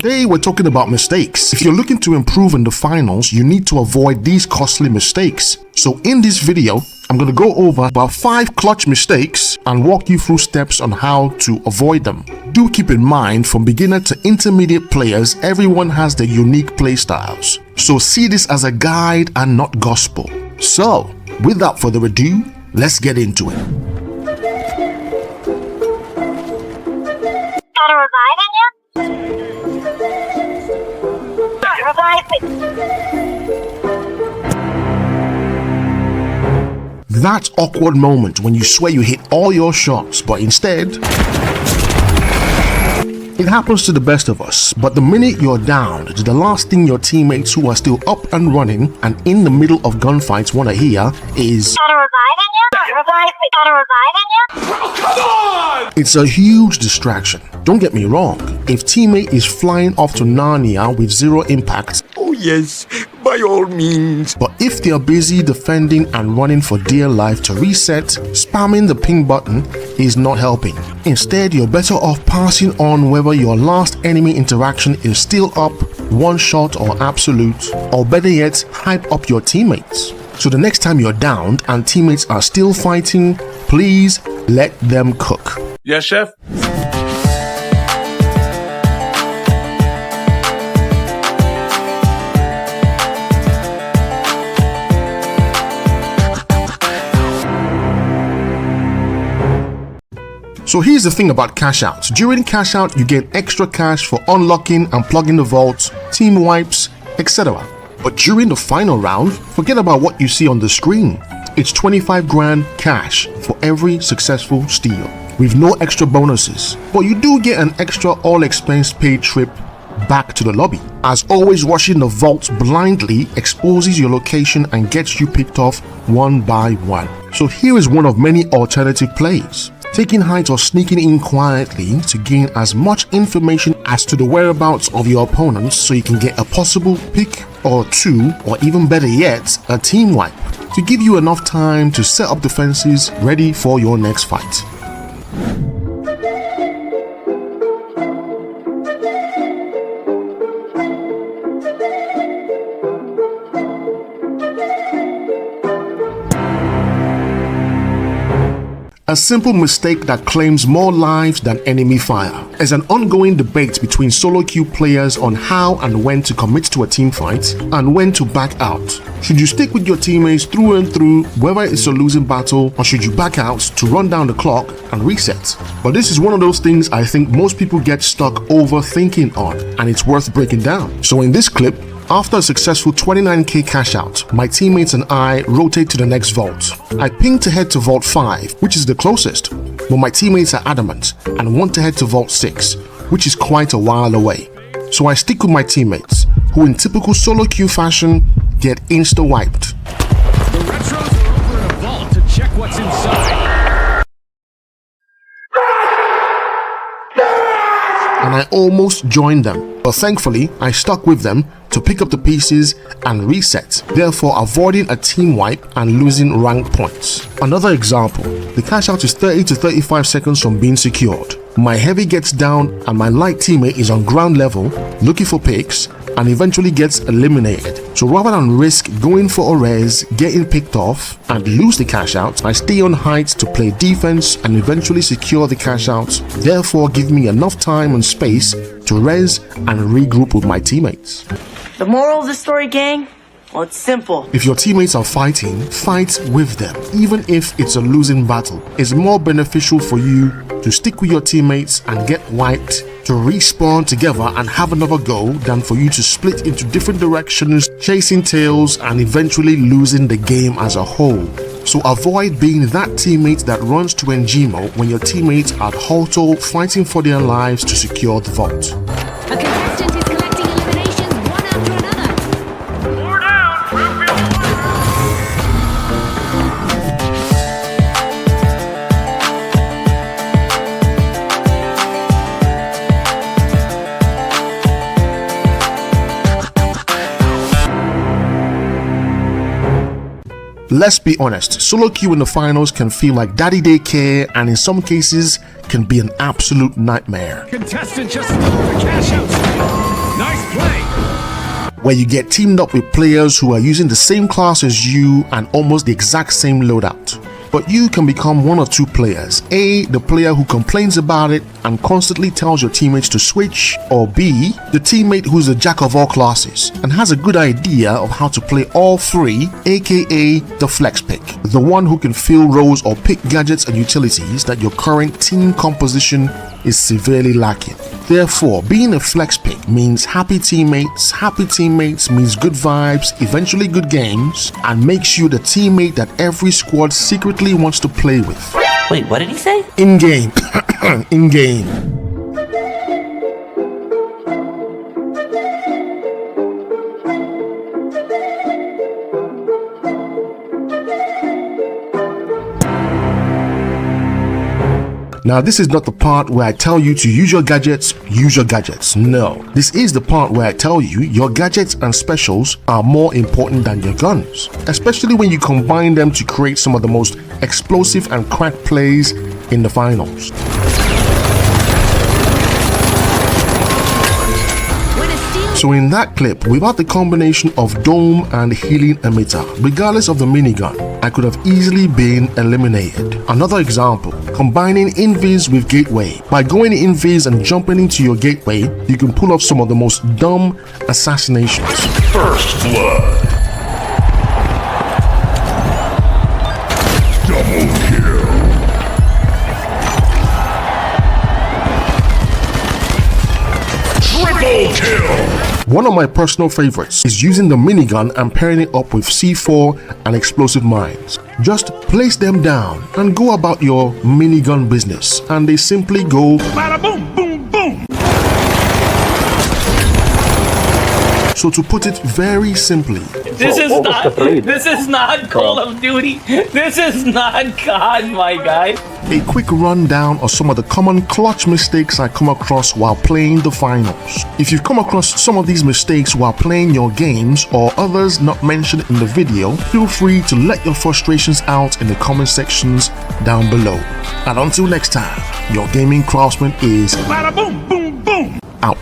Today we're talking about mistakes. If you're looking to improve in the finals, you need to avoid these costly mistakes. So in this video, I'm going to go over about 5 clutch mistakes and walk you through steps on how to avoid them. Do keep in mind, from beginner to intermediate players, everyone has their unique play styles. So see this as a guide and not gospel. So, without further ado, let's get into it. Got a revive in you? Revive me. That awkward moment when you swear you hit all your shots, but instead, it happens to the best of us. But the minute you're down, the last thing your teammates who are still up and running and in the middle of gunfights want to hear is, Got a revive in you? Revive me. Got a revive in you? Oh, come on! It's a huge distraction. Don't get me wrong, if teammate is flying off to Narnia with 0 impact, Oh yes, by all means. but if they are busy defending and running for dear life to reset, spamming the ping button is not helping. Instead, you're better off passing on whether your last enemy interaction is still up, one shot or absolute, or better yet, hype up your teammates. So the next time you're downed and teammates are still fighting, please let them cook. Yes, chef? So here's the thing about cash outs. During cash out, you get extra cash for unlocking and plugging the vault, team wipes, etc. But during the final round, forget about what you see on the screen. It's 25 grand cash for every successful steal, with no extra bonuses. But you do get an extra all expense paid trip back to the lobby. As always, rushing the vault blindly exposes your location and gets you picked off one by one. So here is one of many alternative plays. Taking height or sneaking in quietly to gain as much information as to the whereabouts of your opponents so you can get a possible pick or 2, or even better yet, a team wipe, to give you enough time to set up defenses ready for your next fight. A simple mistake that claims more lives than enemy fire. There's an ongoing debate between solo queue players on how and when to commit to a team fight and when to back out. Should you stick with your teammates through and through, whether it's a losing battle, or should you back out to run down the clock and reset? But this is one of those things I think most people get stuck overthinking on, and it's worth breaking down. So in this clip, after a successful 29k cash out, my teammates and I rotate to the next vault. I ping to head to vault 5, which is the closest, but my teammates are adamant and want to head to vault 6, which is quite a while away. So I stick with my teammates, who in typical solo queue fashion get insta-wiped. The retros are over in a vault to check what's inside. And I almost joined them, but thankfully I stuck with them to pick up the pieces and reset, therefore avoiding a team wipe and losing rank points. Another example, the cash out is 30 to 35 seconds from being secured. My heavy gets down and my light teammate is on ground level looking for picks and eventually gets eliminated. So rather than risk going for a res, getting picked off and lose the cash out, I stay on height to play defense and eventually secure the cash out, therefore give me enough time and space to res and regroup with my teammates. The moral of the story, gang? Well, it's simple. If your teammates are fighting, fight with them. Even if it's a losing battle, it's more beneficial for you to stick with your teammates and get wiped, to respawn together and have another go, than for you to split into different directions, chasing tails and eventually losing the game as a whole. So avoid being that teammate that runs to Njimo when your teammates are at Halto fighting for their lives to secure the vault. A contestant is collecting eliminations one after another. Four down. Let's be honest, solo queue in the finals can feel like daddy daycare and in some cases can be an absolute nightmare. Contestant just stole the cash out. where you get teamed up with players who are using the same class as you and almost the exact same loadout. But you can become one of two players: A, the player who complains about it and constantly tells your teammates to switch, or B, the teammate who's a jack of all classes and has a good idea of how to play all three, aka the flex pick, the one who can fill roles or pick gadgets and utilities that your current team composition is severely lacking. Therefore, being a flex pick means happy teammates means good vibes, eventually good games, and makes you the teammate that every squad secretly wants to play with. Wait, what did he say? In-game. In-game. Now, this is not the part where I tell you to use your gadgets. No. This is the part where I tell you your gadgets and specials are more important than your guns, especially when you combine them to create some of the most explosive and crack plays in the finals. So in that clip, without the combination of dome and healing emitter, regardless of the minigun, I could have easily been eliminated. Another example, combining invis with gateway. By going invis and jumping into your gateway, you can pull off some of the most dumb assassinations. First blood. Double kill. Triple kill. One of my personal favorites is using the minigun and pairing it up with C4 and explosive mines. Just place them down and go about your minigun business, and they simply go Bada boom, boom, boom. So to put it very simply, This is not Call of Duty. This is not COD, my guy. a quick rundown of some of the common clutch mistakes I come across while playing the finals. If you've come across some of these mistakes while playing your games or others not mentioned in the video, feel free to let your frustrations out in the comment sections down below. And until next time, your gaming craftsman is Bada boom, boom, boom. out.